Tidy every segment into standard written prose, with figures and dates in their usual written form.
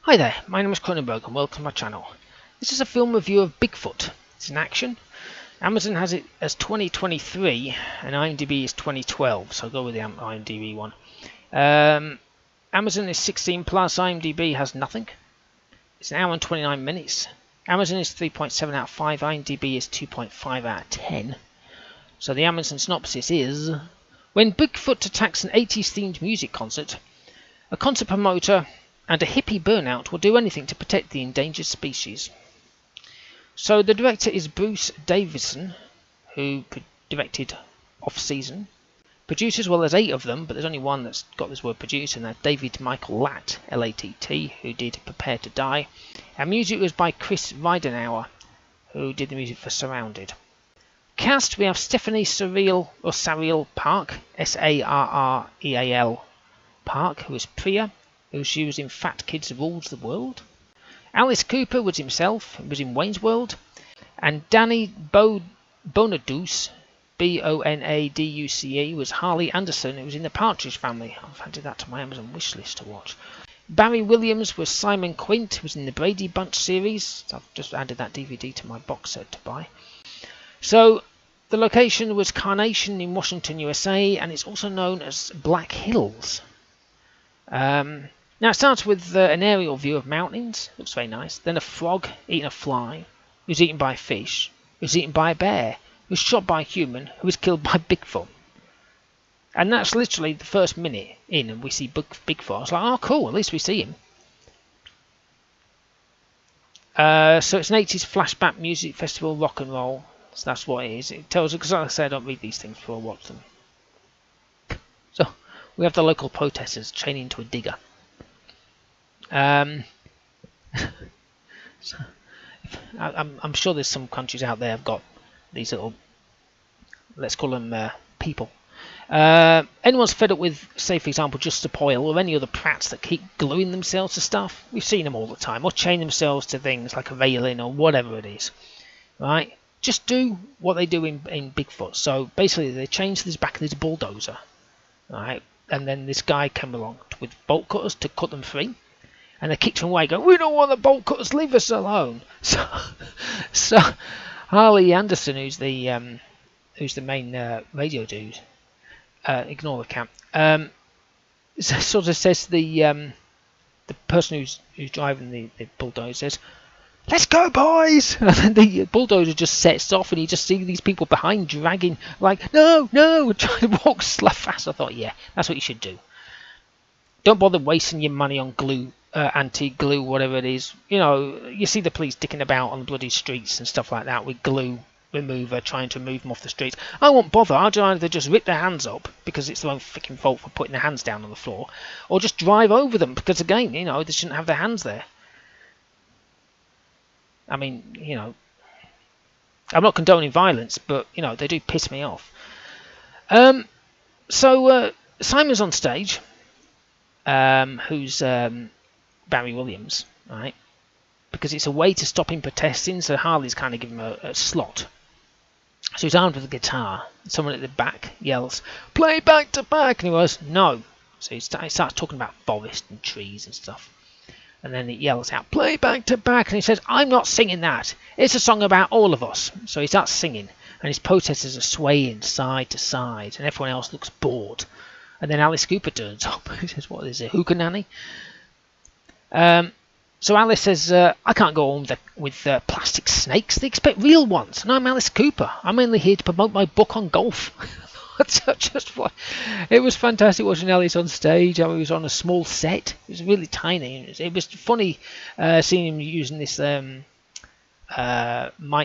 Hi there, my name is Kronenberg and welcome to my channel. This is a film review of Bigfoot. It's in action. Amazon has it as 2023 and IMDb is 2012, so I'll go with the IMDb one. Amazon is 16 plus, IMDb has nothing. It's an hour and 29 minutes. Amazon is 3.7 out of 5, IMDb is 2.5 out of 10. So the Amazon synopsis is: when Bigfoot attacks an 80s themed music concert, a concert promoter and a hippie burnout will do anything to protect the endangered species. So the director is Bruce Davison, who directed Off-Season. Producers, well, there's 8 of them, but there's only one that's got this word producer, and that's David Michael Latt, L-A-T-T, who did Prepare to Die. And music was by Chris Ridenauer, who did the music for Surrounded. Cast, we have Stephanie Sariel Park, S-A-R-R-E-A-L Park, who is Priya, who she was in Fat Kids Rules the World. Alice Cooper was himself, who was in Wayne's World. And Danny Bonaduce, B-O-N-A-D-U-C-E, was Harley Anderson, who was in The Partridge Family. I've added that to my Amazon wishlist to watch. Barry Williams was Simon Quint, who was in the Brady Bunch series. I've just added that DVD to my box set to buy. So the location was Carnation in Washington, USA, and it's also known as Black Hills. Now it starts with an aerial view of mountains, looks very nice. Then a frog eating a fly, who's eaten by a fish, who's eaten by a bear, who's shot by a human, who was killed by Bigfoot. And that's literally the first minute in, and we see Bigfoot. I was like, oh cool, at least we see him. So it's an 80s flashback music festival, rock and roll. So that's what it is. It tells us, because like I said, I don't read these things before I watch them. So we have the local protesters chaining into a digger. So I'm sure there's some countries out there have got these little, let's call them people. Anyone's fed up with, say for example, Just Stop Oil or any other prats that keep gluing themselves to stuff? We've seen them all the time, or chain themselves to things like a railing or whatever it is, right? Just do what they do in Bigfoot. So basically they change this back of this bulldozer, right? And then this guy came along with bolt cutters to cut them free. And they kicked him away, going, we don't want the bolt cutters, leave us alone. So Harley Anderson, who's the main radio dude, ignore the cat, sort of says the person who's driving the bulldozer says, let's go, boys! And then the bulldozer just sets off, and you just see these people behind dragging, like, no, trying to walk fast. I thought, yeah, that's what you should do. Don't bother wasting your money on glue, anti-glue, whatever it is. You know, you see the police dicking about on the bloody streets and stuff like that with glue remover, trying to remove them off the streets. I won't bother. I'd either just rip their hands up, because it's their own freaking fault for putting their hands down on the floor, or just drive over them, because again, you know, they shouldn't have their hands there. I mean, you know, I'm not condoning violence, but, you know, they do piss me off. So Simon's on stage, who's Barry Williams, right? Because it's a way to stop him protesting, so Harley's kind of giving him a slot. So he's armed with a guitar. Someone at the back yells, play back to back, and he goes, no. So he starts talking about forest and trees and stuff. And then it yells out, play back to back, and he says, I'm not singing that. It's a song about all of us. So he starts singing, and his protesters are swaying side to side, and everyone else looks bored. And then Alice Cooper turns up. He says, what is it, hootenanny? So Alice says, I can't go on with plastic snakes. They expect real ones. And I'm Alice Cooper. I'm only here to promote my book on golf. It was fantastic watching Alice on stage. I mean, he was on a small set. It was really tiny. It was funny seeing him using this mic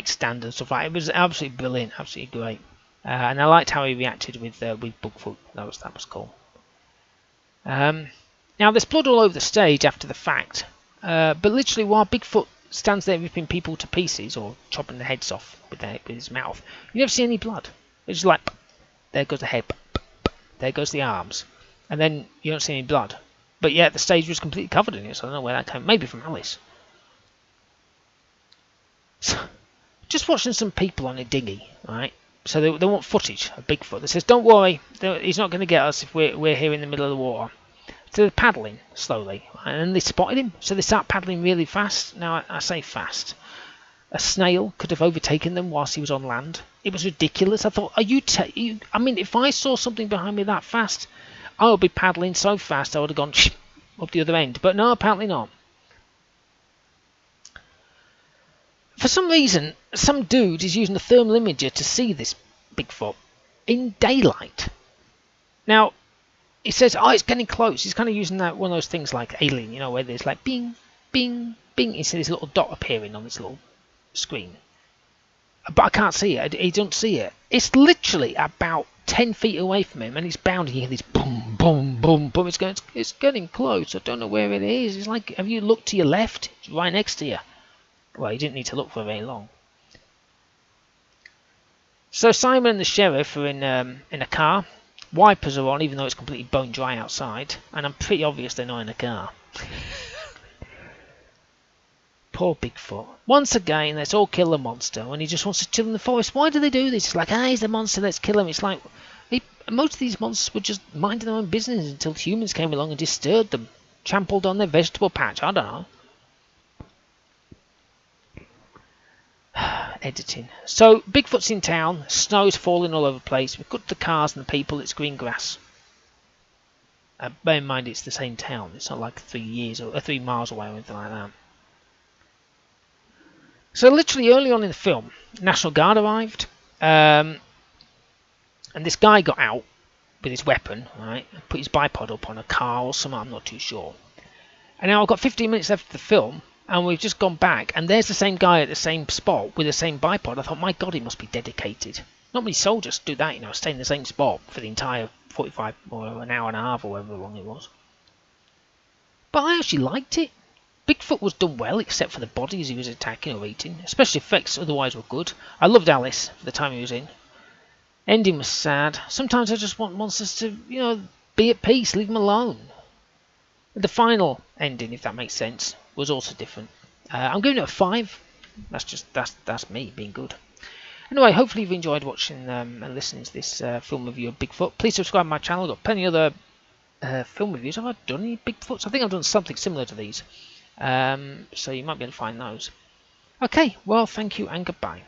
stand and stuff like that. It was absolutely brilliant, absolutely great. And I liked how he reacted with Bigfoot. That was cool. Now there's blood all over the stage after the fact, but literally while Bigfoot stands there ripping people to pieces or chopping their heads off with his mouth, you never see any blood. It's just like, there goes the head, there goes the arms, and then you don't see any blood. But yet the stage was completely covered in it, so I don't know where that came. Maybe from Alice. So, just watching some people on a dinghy, right? So they want footage of Bigfoot. They says, don't worry, he's not going to get us if we're here in the middle of the water. So they're paddling slowly, and they spotted him. So they start paddling really fast. Now I say fast. A snail could have overtaken them whilst he was on land. It was ridiculous. I thought, I mean, if I saw something behind me that fast, I would be paddling so fast I would have gone up the other end. But no, apparently not. For some reason, some dude is using a thermal imager to see this Bigfoot in daylight. Now, he says, oh, it's getting close. He's kind of using that one of those things like Alien, you know, where there's like bing, bing, bing. You see this little dot appearing on this little screen. But I can't see it. He don't see it. It's literally about 10 feet away from him, and he's bound to hear this boom, boom, boom, boom. It's getting close. I don't know where it is. It's like, have you looked to your left? It's right next to you. Well, you didn't need to look for very long. So Simon and the sheriff are in a car. Wipers are on, even though it's completely bone dry outside, and I'm pretty obvious they're not in a car. Poor Bigfoot. Once again, let's all kill the monster when he just wants to chill in the forest. Why do they do this? It's like, he's the monster, let's kill him. It's like, most of these monsters were just minding their own business until humans came along and disturbed them. Trampled on their vegetable patch. I don't know. Editing. So, Bigfoot's in town. Snow's falling all over the place. We've got the cars and the people. It's green grass. Bear in mind, it's the same town. It's not like 3 miles away or anything like that. So literally early on in the film, National Guard arrived, and this guy got out with his weapon, right, and put his bipod up on a car or something, I'm not too sure. And now I've got 15 minutes left of the film, and we've just gone back, and there's the same guy at the same spot with the same bipod. I thought, my God, he must be dedicated. Not many soldiers do that, you know, stay in the same spot for the entire 45 or an hour and a half or however long it was. But I actually liked it. Bigfoot was done well, except for the bodies he was attacking or eating. Special effects otherwise were good. I loved Alice for the time he was in. Ending was sad. Sometimes I just want monsters to, you know, be at peace, leave them alone. The final ending, if that makes sense, was also different. I'm giving it a 5. That's me being good. Anyway, hopefully you've enjoyed watching and listening to this film review of Bigfoot. Please subscribe to my channel. I've got plenty of other film reviews. Have I done any Bigfoots? I think I've done something similar to these. So you might be able to find those. Okay, well, thank you and goodbye.